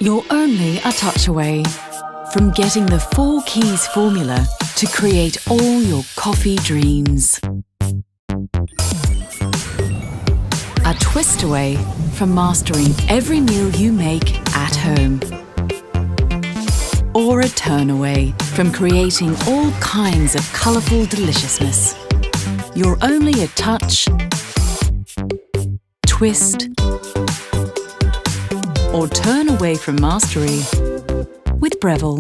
You're only a touch away from getting the 4 keys formula to create all your coffee dreams. A twist away from mastering every meal you make at home. Or a turn away from creating all kinds of colourful deliciousness. You're only a touch, twist, or turn away from mastery with Breville.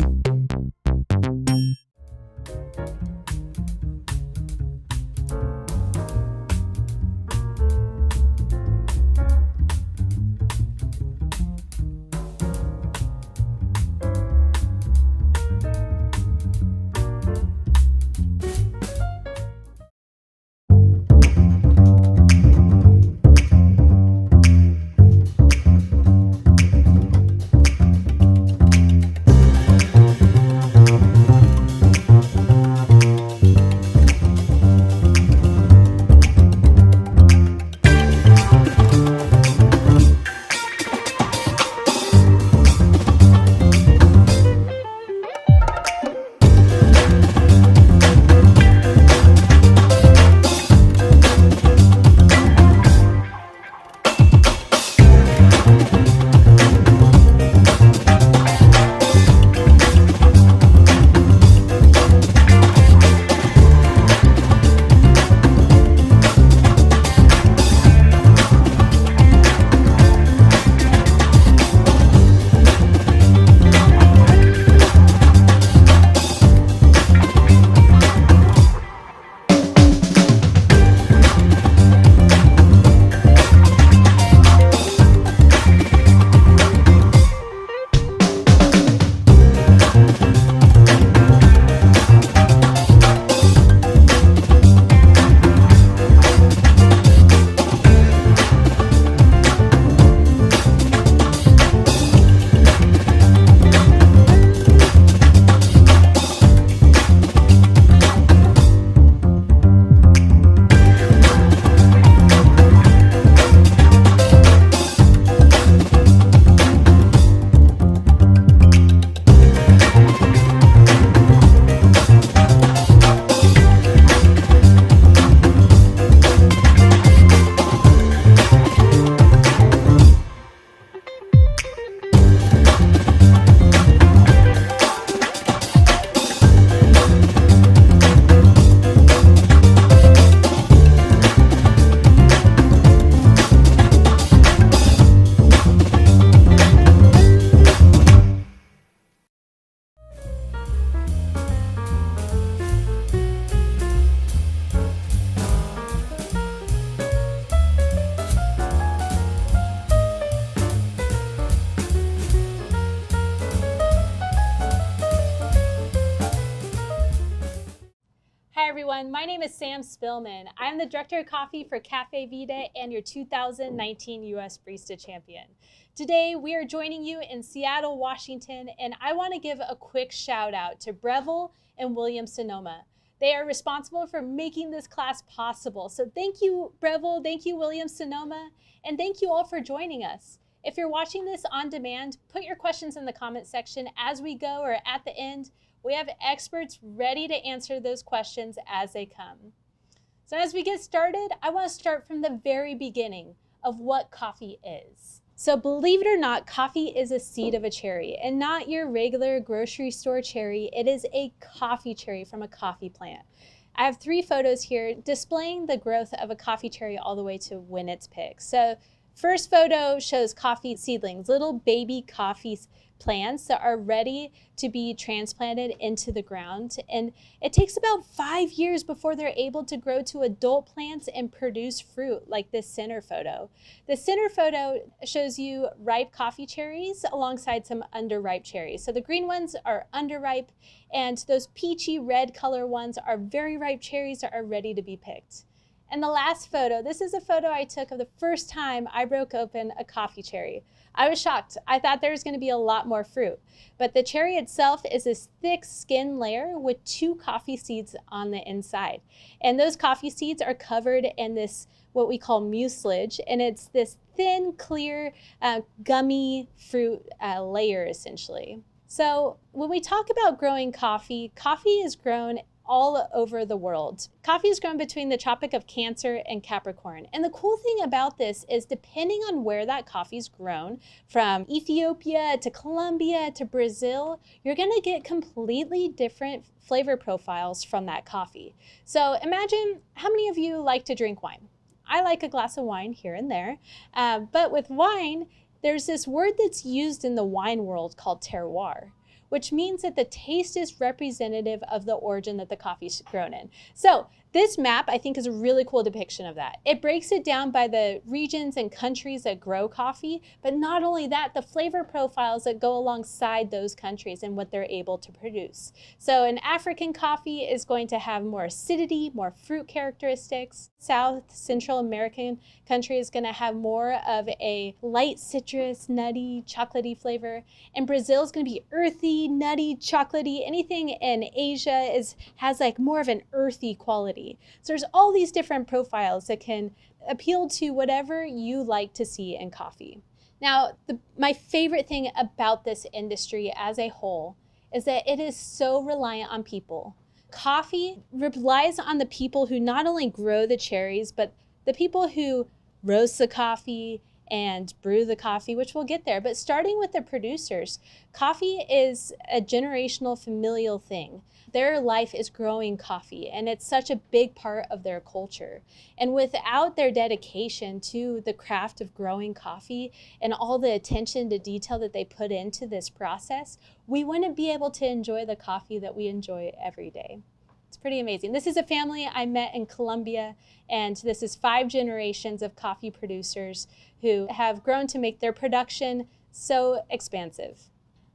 name is Sam Spillman. I'm the Director of Coffee for Cafe Vida and your 2019 U.S. Barista Champion. Today, we are joining you in Seattle, Washington, and I want to give a quick shout out to Breville and William Sonoma. They are responsible for making this class possible. So thank you, Breville, thank you, William Sonoma, and thank you all for joining us. If you're watching this on demand, put your questions in the comment section as we go or at the end. We have experts ready to answer those questions as they come. So as we get started, I want to start from the very beginning of what coffee is. So believe it or not, coffee is a seed of a cherry, and not your regular grocery store cherry. It is a coffee cherry from a coffee plant. I have 3 photos here displaying the growth of a coffee cherry all the way to when it's picked. So first photo shows coffee seedlings, little baby coffee plants that are ready to be transplanted into the ground. And it takes about 5 years before they're able to grow to adult plants and produce fruit, like this center photo. The center photo shows you ripe coffee cherries alongside some underripe cherries. So the green ones are underripe, and those peachy red color ones are very ripe cherries that are ready to be picked. And the last photo, this is a photo I took of the first time I broke open a coffee cherry. I was shocked. I thought there was going to be a lot more fruit, but the cherry itself is this thick skin layer with 2 coffee seeds on the inside. And those coffee seeds are covered in this, what we call mucilage, and it's this thin, clear, gummy fruit layer essentially. So when we talk about growing coffee, coffee is grown all over the world. Coffee is grown between the Tropic of Cancer and Capricorn. And the cool thing about this is depending on where that coffee is grown, from Ethiopia to Colombia to Brazil, you're gonna get completely different flavor profiles from that coffee. So imagine, how many of you like to drink wine? I like a glass of wine here and there, but with wine, there's this word that's used in the wine world called terroir, which means that the taste is representative of the origin that the coffee is grown in. So this map, I think, is a really cool depiction of that. It breaks it down by the regions and countries that grow coffee, but not only that, the flavor profiles that go alongside those countries and what they're able to produce. So an African coffee is going to have more acidity, more fruit characteristics. South Central American country is going to have more of a light citrus, nutty, chocolatey flavor. And Brazil is going to be earthy, nutty, chocolatey. Anything in Asia has like more of an earthy quality. So there's all these different profiles that can appeal to whatever you like to see in coffee. Now, my favorite thing about this industry as a whole is that it is so reliant on people. Coffee relies on the people who not only grow the cherries, but the people who roast the coffee and brew the coffee, which we'll get there. But starting with the producers, coffee is a generational familial thing. Their life is growing coffee, and it's such a big part of their culture. And without their dedication to the craft of growing coffee and all the attention to detail that they put into this process, we wouldn't be able to enjoy the coffee that we enjoy every day. It's pretty amazing. This is a family I met in Colombia, and this is 5 generations of coffee producers who have grown to make their production so expansive.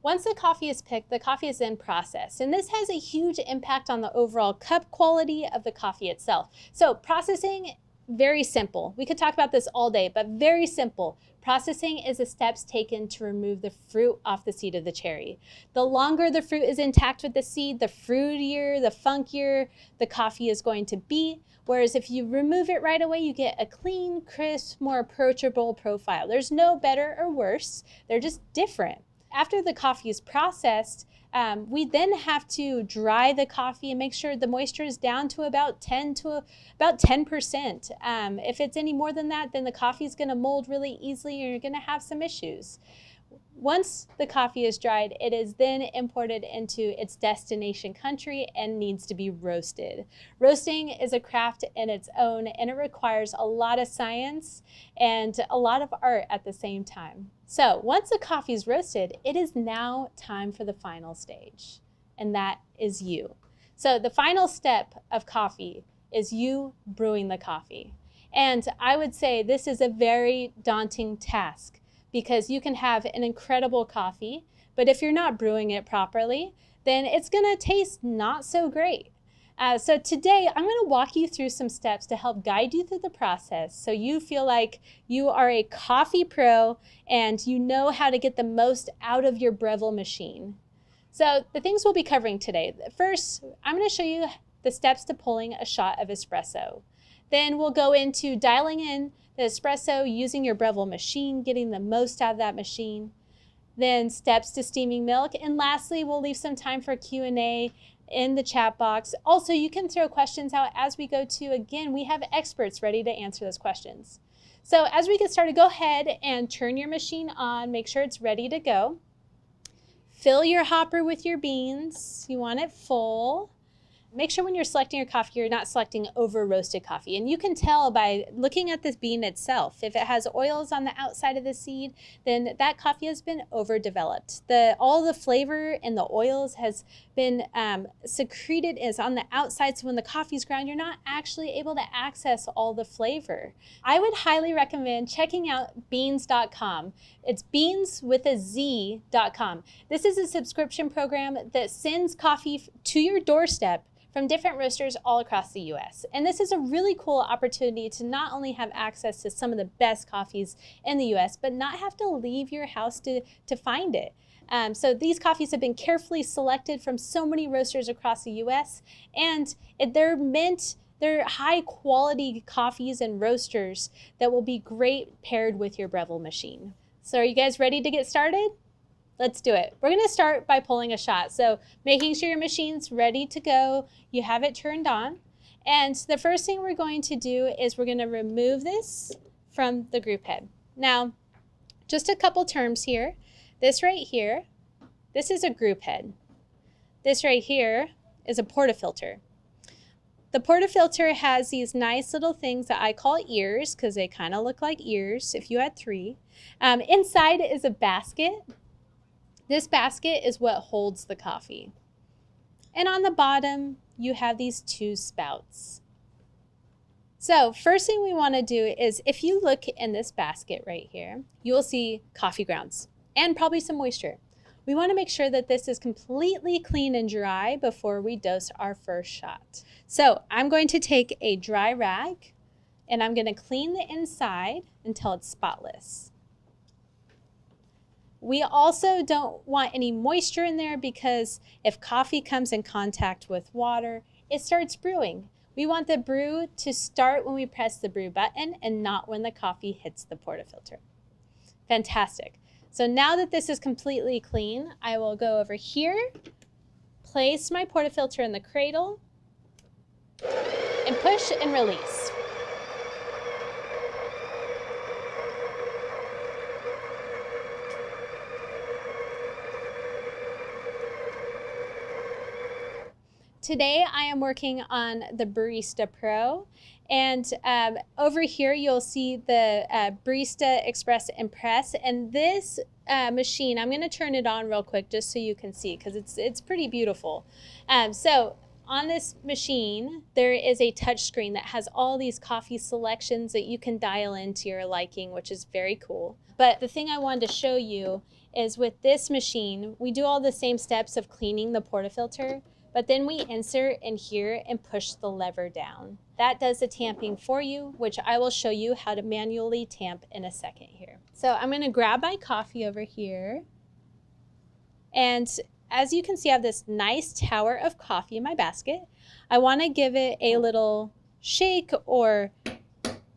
Once the coffee is picked, the coffee is then processed, and this has a huge impact on the overall cup quality of the coffee itself. So processing, very simple. We could talk about this all day, but very simple. Processing is the steps taken to remove the fruit off the seed of the cherry. The longer the fruit is intact with the seed, the fruitier, the funkier the coffee is going to be. Whereas if you remove it right away, you get a clean, crisp, more approachable profile. There's no better or worse. They're just different. After the coffee is processed, we then have to dry the coffee and make sure the moisture is down to about 10%. If it's any more than that, then the coffee is going to mold really easily and you're going to have some issues. Once the coffee is dried, it is then imported into its destination country and needs to be roasted. Roasting is a craft in its own, and it requires a lot of science and a lot of art at the same time. So once the coffee is roasted, it is now time for the final stage, and that is you. So the final step of coffee is you brewing the coffee. And I would say this is a very daunting task, because you can have an incredible coffee, but if you're not brewing it properly, then it's gonna taste not so great. So today I'm going to walk you through some steps to help guide you through the process so you feel like you are a coffee pro and you know how to get the most out of your Breville machine. So the things we'll be covering today. First, I'm going to show you the steps to pulling a shot of espresso. Then we'll go into dialing in the espresso using your Breville machine, getting the most out of that machine. Then steps to steaming milk. And lastly, we'll leave some time for Q&A in the chat box. Also, you can throw questions out as we go too. Again, we have experts ready to answer those questions. So as we get started, go ahead and turn your machine on. Make sure it's ready to go. Fill your hopper with your beans. You want it full. Make sure when you're selecting your coffee, you're not selecting over roasted coffee. And you can tell by looking at this bean itself. If it has oils on the outside of the seed, then that coffee has been overdeveloped. All the flavor and the oils has been secreted is on the outside. So when the coffee's ground, you're not actually able to access all the flavor. I would highly recommend checking out beans.com. It's beans with a Z.com. This is a subscription program that sends coffee to your doorstep from different roasters all across the US. And this is a really cool opportunity to not only have access to some of the best coffees in the US, but not have to leave your house to find it. So these coffees have been carefully selected from so many roasters across the US, and they're high quality coffees and roasters that will be great paired with your Breville machine. So are you guys ready to get started? Let's do it. We're going to start by pulling a shot. So making sure your machine's ready to go, you have it turned on. And the first thing we're going to do is we're going to remove this from the group head. Now, just a couple terms here. This right here, this is a group head. This right here is a portafilter. The portafilter has these nice little things that I call ears because they kind of look like ears if you had three. Inside is a basket. This basket is what holds the coffee. And on the bottom, you have these two spouts. So first thing we want to do is if you look in this basket right here, you will see coffee grounds and probably some moisture. We want to make sure that this is completely clean and dry before we dose our first shot. So I'm going to take a dry rag and I'm going to clean the inside until it's spotless. We also don't want any moisture in there because if coffee comes in contact with water, it starts brewing. We want the brew to start when we press the brew button and not when the coffee hits the portafilter. Fantastic. So now that this is completely clean, I will go over here, place my portafilter in the cradle, and push and release. Today I am working on the Barista Pro, and over here you'll see the Barista Express and Press, and this machine, I'm going to turn it on real quick just so you can see because it's pretty beautiful. So on this machine there is a touch screen that has all these coffee selections that you can dial into your liking, which is very cool. But the thing I wanted to show you is with this machine we do all the same steps of cleaning the portafilter, but then we insert in here and push the lever down. That does the tamping for you, which I will show you how to manually tamp in a second here. So I'm gonna grab my coffee over here. And as you can see, I have this nice tower of coffee in my basket. I wanna give it a little shake or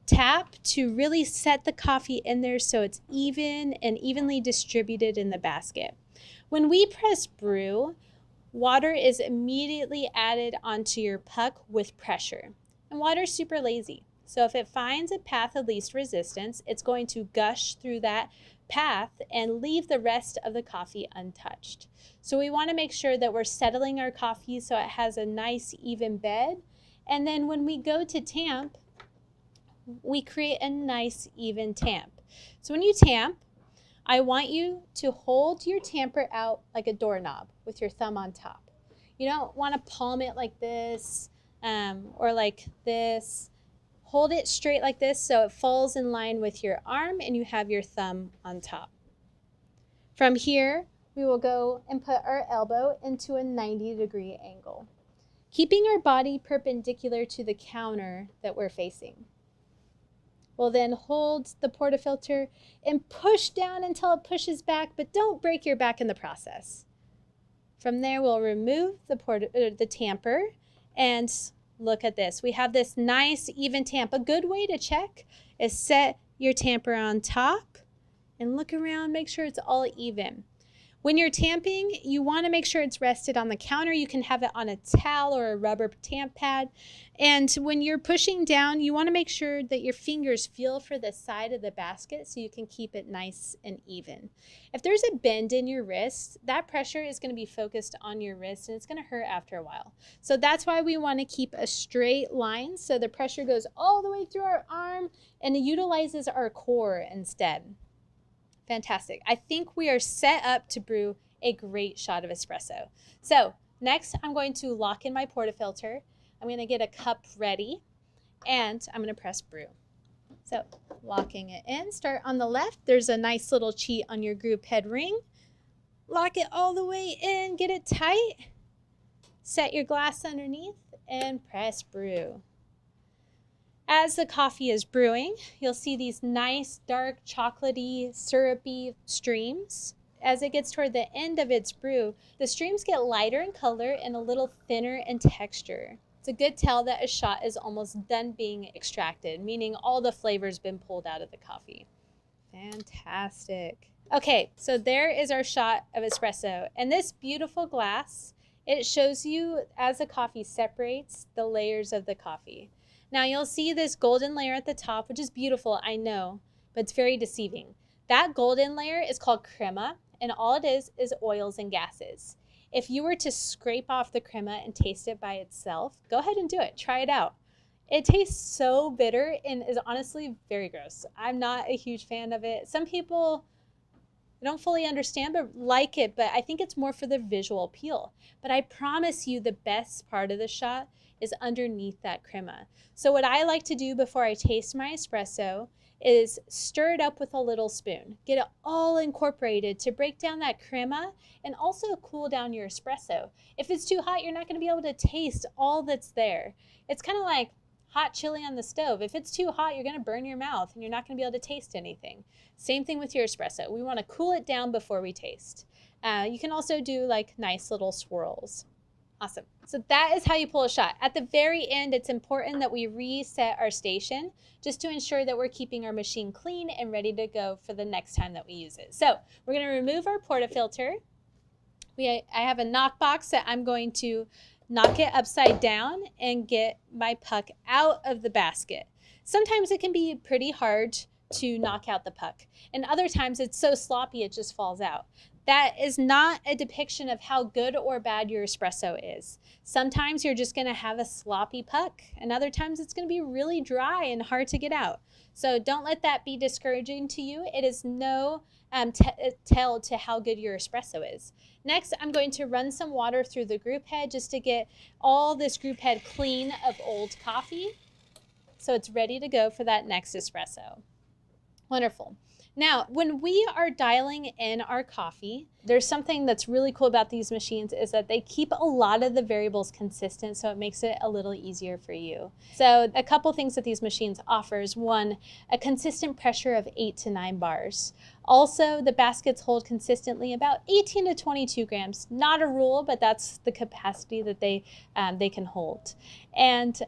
tap to really set the coffee in there so it's even and evenly distributed in the basket. When we press brew, water is immediately added onto your puck with pressure. And water is super lazy. So if it finds a path of least resistance, it's going to gush through that path and leave the rest of the coffee untouched. So we want to make sure that we're settling our coffee so it has a nice even bed. And then when we go to tamp, we create a nice even tamp. So when you tamp, I want you to hold your tamper out like a doorknob with your thumb on top. You don't want to palm it like this or like this. Hold it straight like this so it falls in line with your arm and you have your thumb on top. From here, we will go and put our elbow into a 90-degree angle. keeping our body perpendicular to the counter that we're facing. We'll then hold the portafilter and push down until it pushes back, but don't break your back in the process. From there, we'll remove the tamper and look at this. We have this nice even tamp. A good way to check is set your tamper on top and look around, make sure it's all even. When you're tamping, you want to make sure it's rested on the counter. You can have it on a towel or a rubber tamp pad. And when you're pushing down, you want to make sure that your fingers feel for the side of the basket so you can keep it nice and even. If there's a bend in your wrist, that pressure is going to be focused on your wrist and it's going to hurt after a while. So that's why we want to keep a straight line so the pressure goes all the way through our arm and it utilizes our core instead. Fantastic. I think we are set up to brew a great shot of espresso. So next, I'm going to lock in my portafilter. I'm going to get a cup ready, and I'm going to press brew. So locking it in, start on the left. There's a nice little cheat on your group head ring. Lock it all the way in, get it tight. Set your glass underneath and press brew. As the coffee is brewing, you'll see these nice, dark, chocolatey, syrupy streams. As it gets toward the end of its brew, the streams get lighter in color and a little thinner in texture. It's a good tell that a shot is almost done being extracted, meaning all the flavor's been pulled out of the coffee. Fantastic. Okay, so there is our shot of espresso. And this beautiful glass, it shows you as the coffee separates the layers of the coffee. Now you'll see this golden layer at the top, which is beautiful, I know, but it's very deceiving. That golden layer is called crema, and all it is oils and gases. If you were to scrape off the crema and taste it by itself, go ahead and do it. Try it out. It tastes so bitter and is honestly very gross. I'm not a huge fan of it. Some people don't fully understand but like it, but I think it's more for the visual appeal. But I promise you the best part of the shot is underneath that crema. So what I like to do before I taste my espresso is stir it up with a little spoon. Get it all incorporated to break down that crema and also cool down your espresso. If it's too hot, you're not gonna be able to taste all that's there. It's kind of like hot chili on the stove. If it's too hot, you're gonna burn your mouth and you're not gonna be able to taste anything. Same thing with your espresso. We wanna cool it down before we taste. You can also do like nice little swirls. Awesome. So that is how you pull a shot. At the very end, it's important that we reset our station just to ensure that we're keeping our machine clean and ready to go for the next time that we use it. So we're going to remove our portafilter. I have a knock box that I'm going to knock it upside down and get my puck out of the basket. Sometimes it can be pretty hard to knock out the puck, and other times it's so sloppy it just falls out. That is not a depiction of how good or bad your espresso is. Sometimes you're just gonna have a sloppy puck, and other times it's gonna be really dry and hard to get out. So don't let that be discouraging to you. It is no tell to how good your espresso is. Next, I'm going to run some water through the group head just to get all this group head clean of old coffee. So it's ready to go for that next espresso. Wonderful. Now, when we are dialing in our coffee, there's something that's really cool about these machines is that they keep a lot of the variables consistent, so it makes it a little easier for you. So a couple things that these machines offers: one, a consistent pressure of 8 to 9 bars. Also, the baskets hold consistently about 18 to 22 grams. Not a rule, but that's the capacity that they can hold. And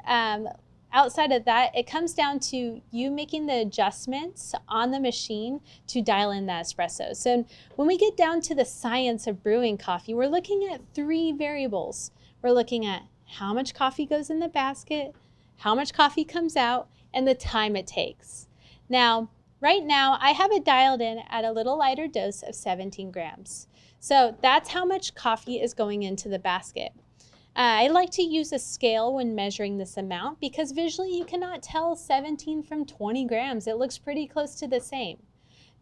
outside of that, it comes down to you making the adjustments on the machine to dial in that espresso. So when we get down to the science of brewing coffee, we're looking at 3 variables. We're looking at how much coffee goes in the basket, how much coffee comes out, and the time it takes. Now, right now, I have it dialed in at a little lighter dose of 17 grams. So that's how much coffee is going into the basket. I like to use a scale when measuring this amount because visually you cannot tell 17 from 20 grams. It looks pretty close to the same.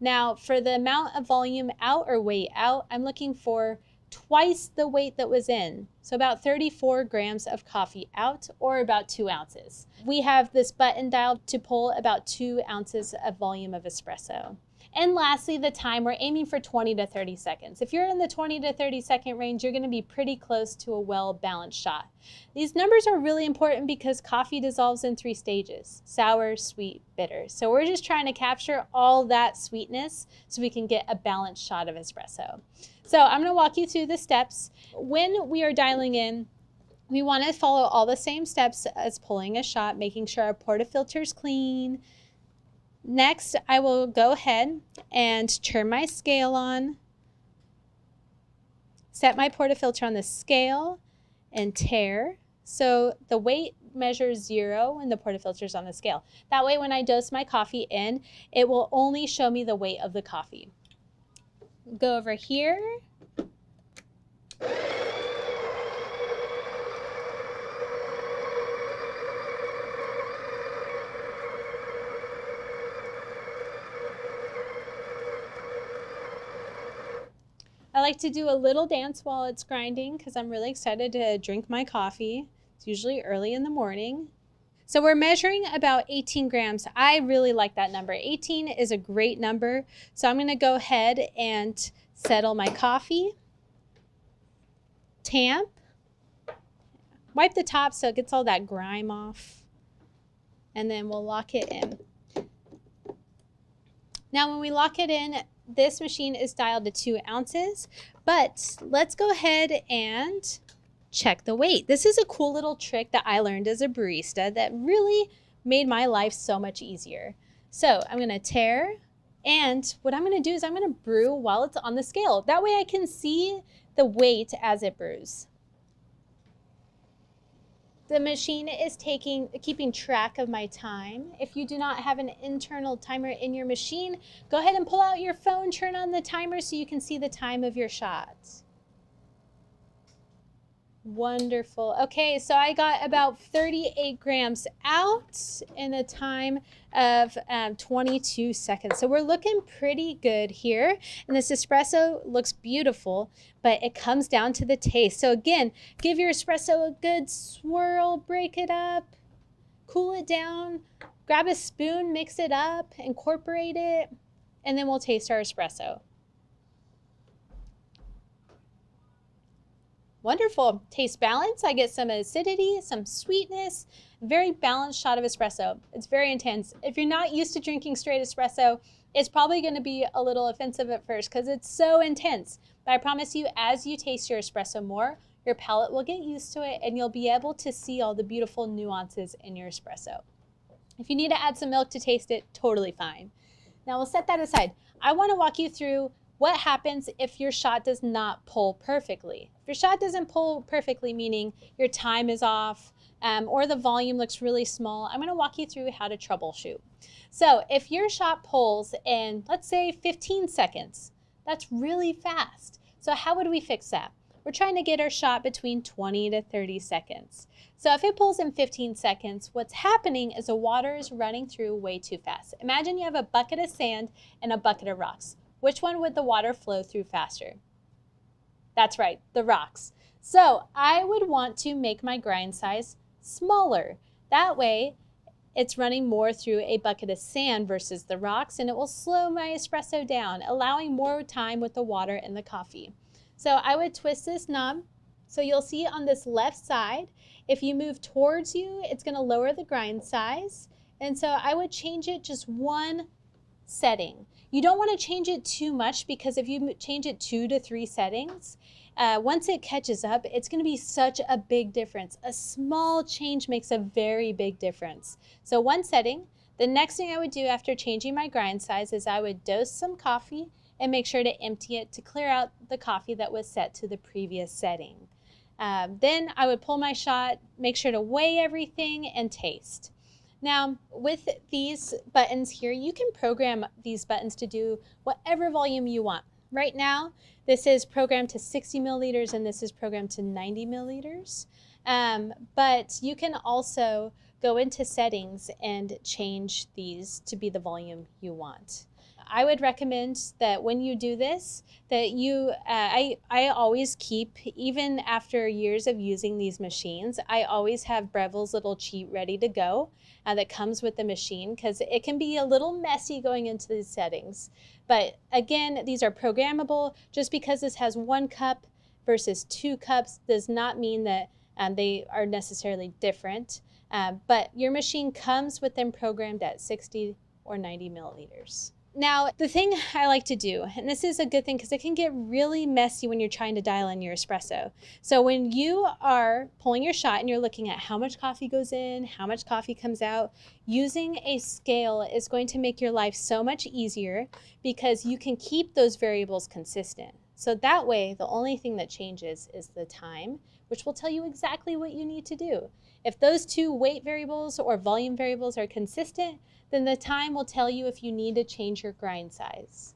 Now, for the amount of volume out or weight out, I'm looking for twice the weight that was in. So about 34 grams of coffee out, or about 2 ounces. We have this button dial to pull about 2 ounces of volume of espresso. And lastly, the time, we're aiming for 20 to 30 seconds. If you're in the 20 to 30 second range, you're going to be pretty close to a well-balanced shot. These numbers are really important because coffee dissolves in 3 stages: sour, sweet, bitter. So we're just trying to capture all that sweetness so we can get a balanced shot of espresso. So I'm going to walk you through the steps. When we are dialing in, we want to follow all the same steps as pulling a shot, making sure our portafilter is clean. Next, I will go ahead and turn my scale on, set my portafilter on the scale, and tare. So the weight measures 0 when the portafilter is on the scale. That way, when I dose my coffee in, it will only show me the weight of the coffee. Go over here. I like to do a little dance while it's grinding because I'm really excited to drink my coffee. It's usually early in the morning. So we're measuring about 18 grams. I really like that number. 18 is a great number. So I'm going to go ahead and settle my coffee. Tamp. Wipe the top so it gets all that grime off. And then we'll lock it in. Now when we lock it in, this machine is dialed to 2 ounces, but let's go ahead and check the weight. This is a cool little trick that I learned as a barista that really made my life so much easier. So I'm going to tare, and what I'm going to do is I'm going to brew while it's on the scale. That way I can see the weight as it brews. The machine is keeping track of my time. If you do not have an internal timer in your machine, go ahead and pull out your phone, turn on the timer so you can see the time of your shots. Wonderful. Okay, so I got about 38 grams out in a time of 22 seconds. So we're looking pretty good here. And this espresso looks beautiful, but it comes down to the taste. So again, give your espresso a good swirl, break it up, cool it down, grab a spoon, mix it up, incorporate it, and then we'll taste our espresso. Wonderful. Taste balance. I get some acidity, some sweetness, very balanced shot of espresso. It's very intense. If you're not used to drinking straight espresso, it's probably going to be a little offensive at first because it's so intense. But I promise you, as you taste your espresso more, your palate will get used to it and you'll be able to see all the beautiful nuances in your espresso. If you need to add some milk to taste it, totally fine. Now we'll set that aside. I want to walk you through what happens if your shot does not pull perfectly. If your shot doesn't pull perfectly, meaning your time is off or the volume looks really small, I'm going to walk you through how to troubleshoot. So if your shot pulls in, let's say 15 seconds, that's really fast. So how would we fix that? We're trying to get our shot between 20 to 30 seconds. So if it pulls in 15 seconds, what's happening is the water is running through way too fast. Imagine you have a bucket of sand and a bucket of rocks. Which one would the water flow through faster? That's right, the rocks. So I would want to make my grind size smaller. That way, it's running more through a bucket of sand versus the rocks, and it will slow my espresso down, allowing more time with the water and the coffee. So I would twist this knob. So you'll see on this left side, if you move towards you, it's going to lower the grind size. And so I would change it just one setting. You don't want to change it too much because if you change it 2 to 3 settings, once it catches up, it's going to be such a big difference. A small change makes a very big difference. So one setting. The next thing I would do after changing my grind size is I would dose some coffee and make sure to empty it to clear out the coffee that was set to the previous setting. Then I would pull my shot, make sure to weigh everything and taste. Now, with these buttons here, you can program these buttons to do whatever volume you want. Right now, this is programmed to 60 milliliters and this is programmed to 90 milliliters. But you can also go into settings and change these to be the volume you want. I would recommend that when you do this, that I always keep, even after years of using these machines, I always have Breville's little cheat ready to go that comes with the machine, because it can be a little messy going into these settings. But again, these are programmable. Just because this has 1 cup versus 2 cups does not mean that they are necessarily different. But your machine comes with them programmed at 60 or 90 milliliters. Now, the thing I like to do, and this is a good thing because it can get really messy when you're trying to dial in your espresso. So when you are pulling your shot and you're looking at how much coffee goes in, how much coffee comes out, using a scale is going to make your life so much easier because you can keep those variables consistent. So that way, the only thing that changes is the time, which will tell you exactly what you need to do. If those 2 weight variables or volume variables are consistent, then the time will tell you if you need to change your grind size.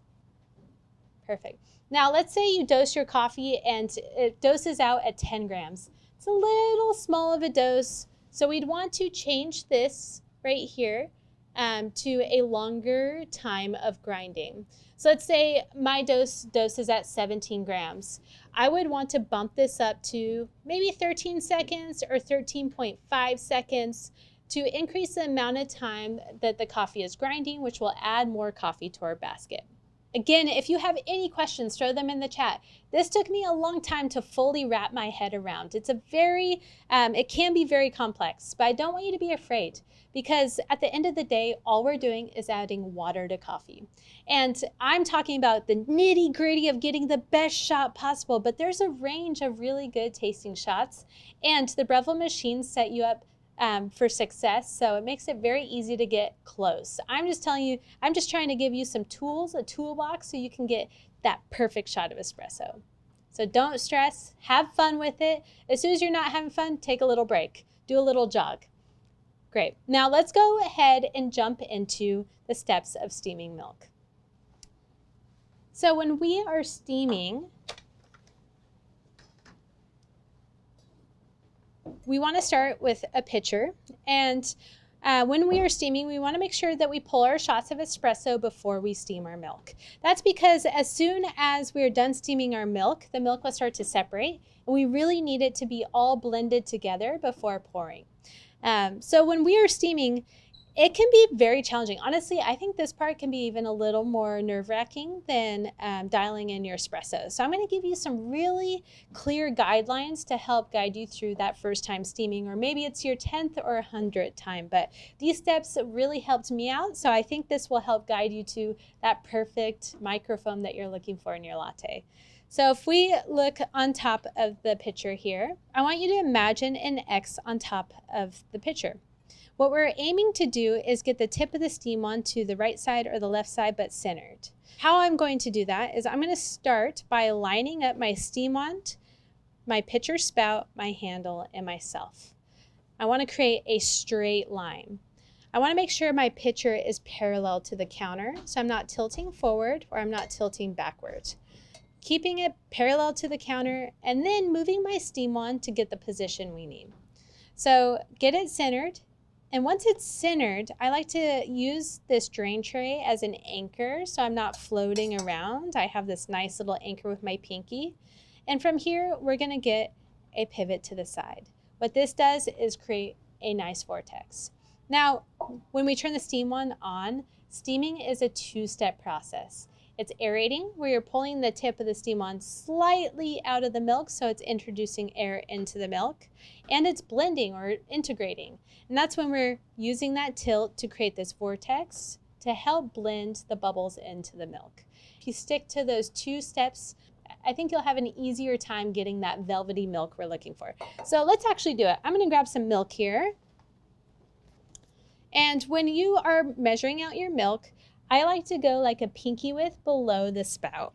Perfect. Now, let's say you dose your coffee and it doses out at 10 grams. It's a little small of a dose, so we'd want to change this right here to a longer time of grinding. So let's say my dose is at 17 grams. I would want to bump this up to maybe 13 seconds or 13.5 seconds to increase the amount of time that the coffee is grinding, which will add more coffee to our basket. Again, if you have any questions, throw them in the chat. This took me a long time to fully wrap my head around. It's it can be very complex, but I don't want you to be afraid, because at the end of the day, all we're doing is adding water to coffee. And I'm talking about the nitty gritty of getting the best shot possible, but there's a range of really good tasting shots, and the Breville machines set you up for success, so it makes it very easy to get close. I'm just trying to give you some tools, a toolbox, so you can get that perfect shot of espresso. So don't stress, have fun with it. As soon as you're not having fun, take a little break, do a little jog. Great. Now let's go ahead and jump into the steps of steaming milk. So when we are steaming, we want to start with a pitcher, and when we are steaming, we want to make sure that we pull our shots of espresso before we steam our milk. That's because as soon as we're done steaming our milk, the milk will start to separate, and we really need it to be all blended together before pouring. So when we are steaming, it can be very challenging. Honestly, I think this part can be even a little more nerve-wracking than dialing in your espresso. So I'm going to give you some really clear guidelines to help guide you through that first time steaming, or maybe it's your 10th or 100th time. But these steps really helped me out, so I think this will help guide you to that perfect microfoam that you're looking for in your latte. So if we look on top of the pitcher here, I want you to imagine an X on top of the pitcher. What we're aiming to do is get the tip of the steam wand to the right side or the left side, but centered. How I'm going to do that is I'm going to start by lining up my steam wand, my pitcher spout, my handle, and myself. I want to create a straight line. I want to make sure my pitcher is parallel to the counter, so I'm not tilting forward or I'm not tilting backward. Keeping it parallel to the counter and then moving my steam wand to get the position we need. So get it centered. And once it's centered, I like to use this drain tray as an anchor so I'm not floating around. I have this nice little anchor with my pinky. And from here, we're going to get a pivot to the side. What this does is create a nice vortex. Now, when we turn the steam wand on, steaming is a 2-step process. It's aerating, where you're pulling the tip of the steam wand slightly out of the milk, so it's introducing air into the milk. And it's blending or integrating. And that's when we're using that tilt to create this vortex to help blend the bubbles into the milk. If you stick to those 2 steps, I think you'll have an easier time getting that velvety milk we're looking for. So let's actually do it. I'm going to grab some milk here. And when you are measuring out your milk, I like to go like a pinky width below the spout.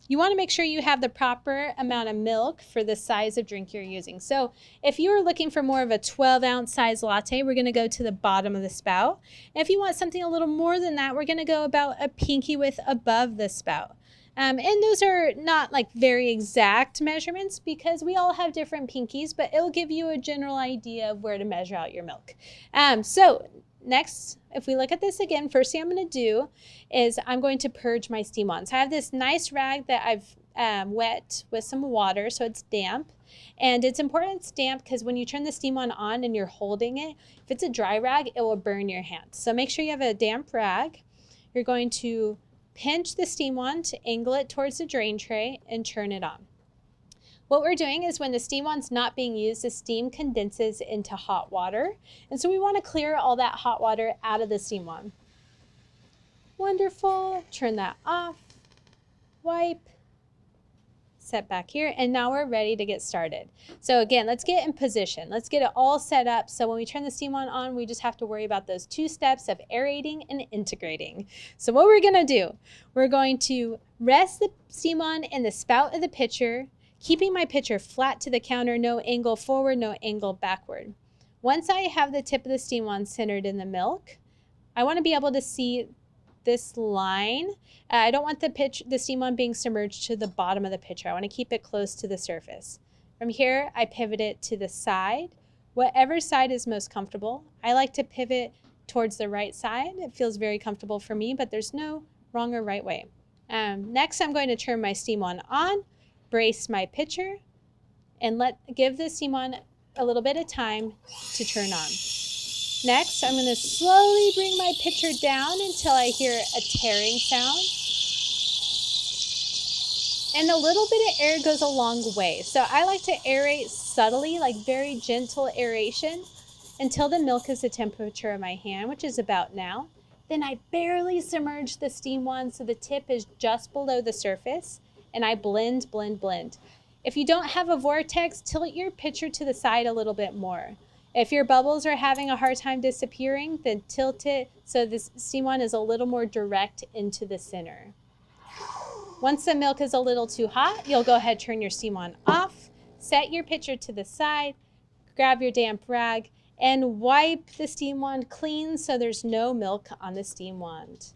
You want to make sure you have the proper amount of milk for the size of drink you're using. So if you are looking for more of a 12-ounce size latte, we're going to go to the bottom of the spout. And if you want something a little more than that, we're going to go about a pinky width above the spout. And those are not like very exact measurements because we all have different pinkies, but it'll give you a general idea of where to measure out your milk. So next, if we look at this again, first thing I'm going to do is I'm going to purge my steam wand. So I have this nice rag that I've wet with some water so it's damp. And it's important it's damp because when you turn the steam wand on and you're holding it, if it's a dry rag, it will burn your hands. So make sure you have a damp rag. You're going to pinch the steam wand to angle it towards the drain tray and turn it on. What we're doing is when the steam wand's not being used, the steam condenses into hot water. And so we want to clear all that hot water out of the steam wand. Wonderful. Turn that off. Wipe. Set back here. And now we're ready to get started. So again, let's get in position. Let's get it all set up. So when we turn the steam wand on, we just have to worry about those 2 steps of aerating and integrating. So what we're going to do, we're going to rest the steam wand in the spout of the pitcher, keeping my pitcher flat to the counter, no angle forward, no angle backward. Once I have the tip of the steam wand centered in the milk, I want to be able to see this line. I don't want the steam wand being submerged to the bottom of the pitcher. I want to keep it close to the surface. From here, I pivot it to the side, whatever side is most comfortable. I like to pivot towards the right side. It feels very comfortable for me, but there's no wrong or right way. Next, I'm going to turn my steam wand on, brace my pitcher, and give the steam wand a little bit of time to turn on. Next, I'm going to slowly bring my pitcher down until I hear a tearing sound. And a little bit of air goes a long way. So I like to aerate subtly, like very gentle aeration, until the milk is the temperature of my hand, which is about now. Then I barely submerge the steam wand so the tip is just below the surface, and I blend, blend, blend. If you don't have a vortex, tilt your pitcher to the side a little bit more. If your bubbles are having a hard time disappearing, then tilt it so this steam wand is a little more direct into the center. Once the milk is a little too hot, you'll go ahead and turn your steam wand off, set your pitcher to the side, grab your damp rag, and wipe the steam wand clean so there's no milk on the steam wand.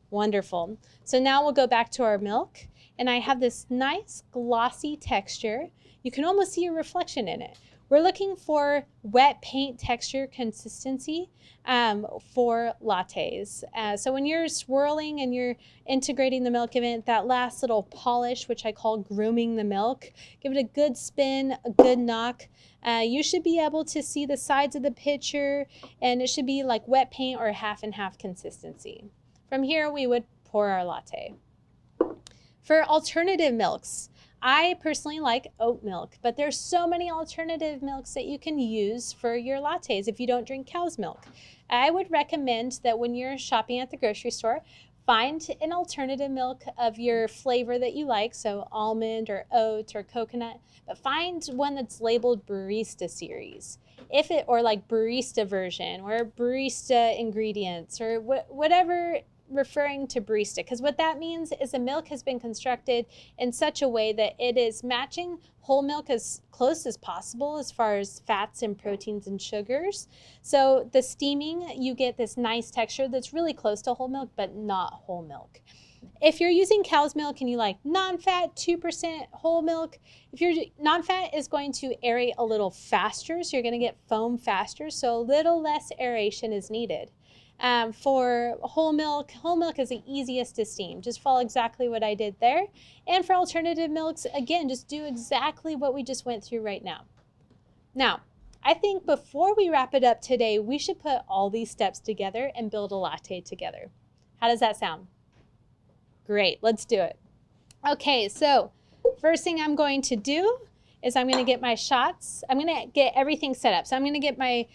Wonderful. So now we'll go back to our milk, and I have this nice glossy texture. You can almost see a reflection in it. We're looking for wet paint texture consistency for lattes. So when you're swirling and you're integrating the milk, giving it that last little polish, which I call grooming the milk, give it a good spin, a good knock. You should be able to see the sides of the pitcher, and it should be like wet paint or half and half consistency. From here, we would pour our latte. For alternative milks, I personally like oat milk, but there's so many alternative milks that you can use for your lattes if you don't drink cow's milk. I would recommend that when you're shopping at the grocery store, find an alternative milk of your flavor that you like, so almond or oat or coconut, but find one that's labeled barista series. Or like barista version or barista ingredients or whatever referring to barista, because what that means is the milk has been constructed in such a way that it is matching whole milk as close as possible as far as fats and proteins and sugars. So the steaming, you get this nice texture that's really close to whole milk, but not whole milk. If you're using cow's milk and you like non-fat, 2% whole milk, if your non-fat is going to aerate a little faster, so you're going to get foam faster, so a little less aeration is needed. For whole milk is the easiest to steam. Just follow exactly what I did there. And for alternative milks, again, just do exactly what we just went through right now. Now, I think before we wrap it up today, we should put all these steps together and build a latte together. How does that sound? Great, let's do it. Okay, so first thing I'm going to do is I'm going to get my shots. I'm going to get everything set up. So I'm going to get my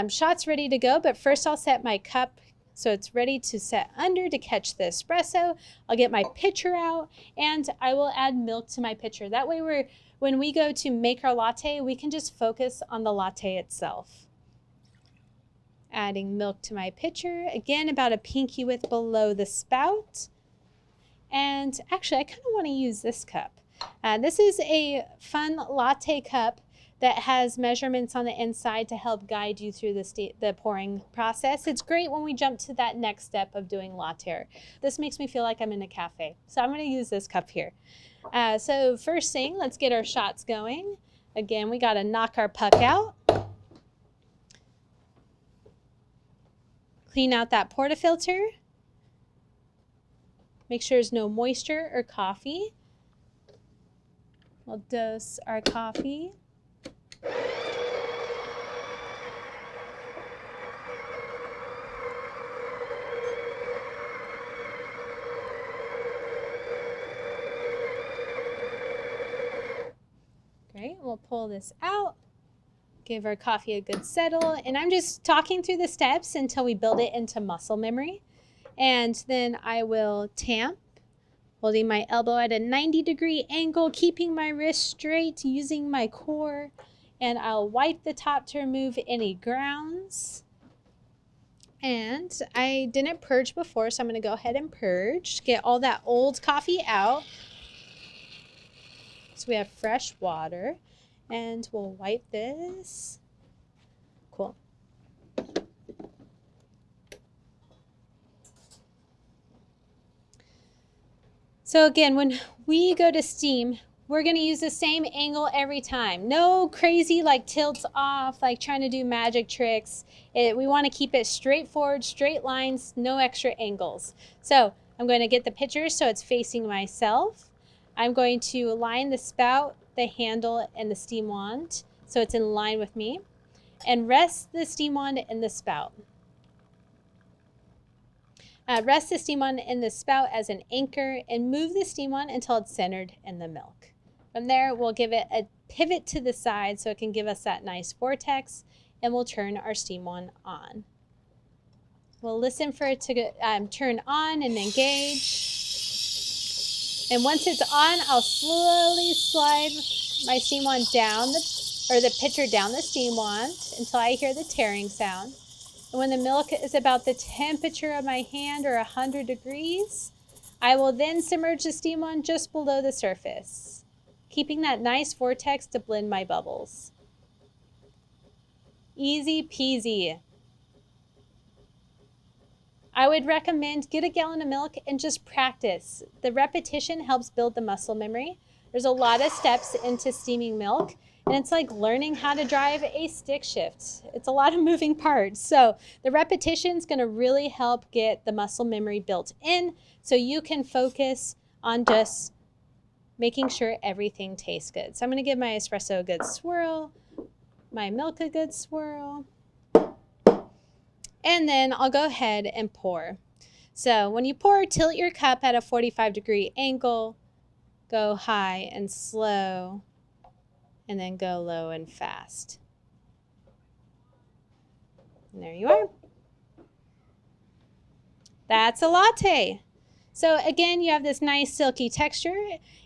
shots ready to go, but first I'll set my cup so it's ready to set under to catch the espresso. I'll get my pitcher out, and I will add milk to my pitcher. That way when we go to make our latte, we can just focus on the latte itself. Adding milk to my pitcher, again about a pinky width below the spout. And actually, I kind of want to use this cup. This is a fun latte cup that has measurements on the inside to help guide you through the pouring process. It's great when we jump to that next step of doing latte art. This makes me feel like I'm in a cafe. So I'm going to use this cup here. So first thing, let's get our shots going. Again, we got to knock our puck out. Clean out that portafilter. Make sure there's no moisture or coffee. We'll dose our coffee. Great, we'll pull this out. Give our coffee a good settle. And I'm just talking through the steps until we build it into muscle memory. And then I will tamp, holding my elbow at a 90-degree angle, keeping my wrist straight, using my core. And I'll wipe the top to remove any grounds. And I didn't purge before, so I'm going to go ahead and purge. Get all that old coffee out. So we have fresh water. And we'll wipe this. Cool. So again, when we go to steam, we're going to use the same angle every time. No crazy like tilts off, like trying to do magic tricks. We want to keep it straightforward, straight lines, no extra angles. So I'm going to get the pitcher so it's facing myself. I'm going to align the spout, the handle, and the steam wand so it's in line with me, and rest the steam wand in the spout. Rest the steam wand in the spout as an anchor and move the steam wand until it's centered in the milk. From there, we'll give it a pivot to the side so it can give us that nice vortex, and we'll turn our steam wand on. We'll listen for it to turn on and engage. And once it's on, I'll slowly slide my steam wand down the pitcher down the steam wand until I hear the tearing sound. And when the milk is about the temperature of my hand or 100 degrees, I will then submerge the steam wand just below the surface, keeping that nice vortex to blend my bubbles. Easy peasy. I would recommend get a gallon of milk and just practice. The repetition helps build the muscle memory. There's a lot of steps into steaming milk, and it's like learning how to drive a stick shift. It's a lot of moving parts. So the repetition is going to really help get the muscle memory built in so you can focus on just making sure everything tastes good. So I'm going to give my espresso a good swirl, my milk a good swirl. And then I'll go ahead and pour. So when you pour, tilt your cup at a 45-degree angle, go high and slow, and then go low and fast. And there you are. That's a latte. So again, you have this nice silky texture.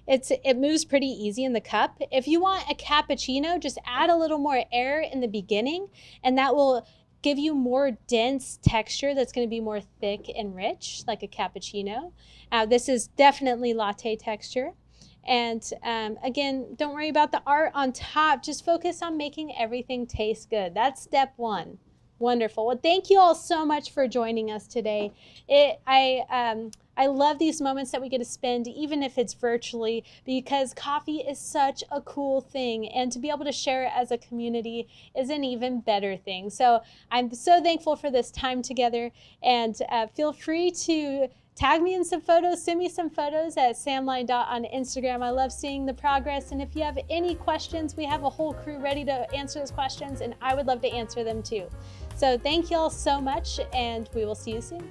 It moves pretty easy in the cup. If you want a cappuccino, just add a little more air in the beginning, and that will give you more dense texture that's going to be more thick and rich, like a cappuccino. This is definitely latte texture. And again, don't worry about the art on top. Just focus on making everything taste good. That's step one. Wonderful. Well, thank you all so much for joining us today. I love these moments that we get to spend, even if it's virtually, because coffee is such a cool thing, and to be able to share it as a community is an even better thing. So I'm so thankful for this time together, and feel free to tag me in some photos, send me some photos at samline.dot on Instagram. I love seeing the progress, and if you have any questions, we have a whole crew ready to answer those questions, and I would love to answer them too. So thank you all so much, and we will see you soon.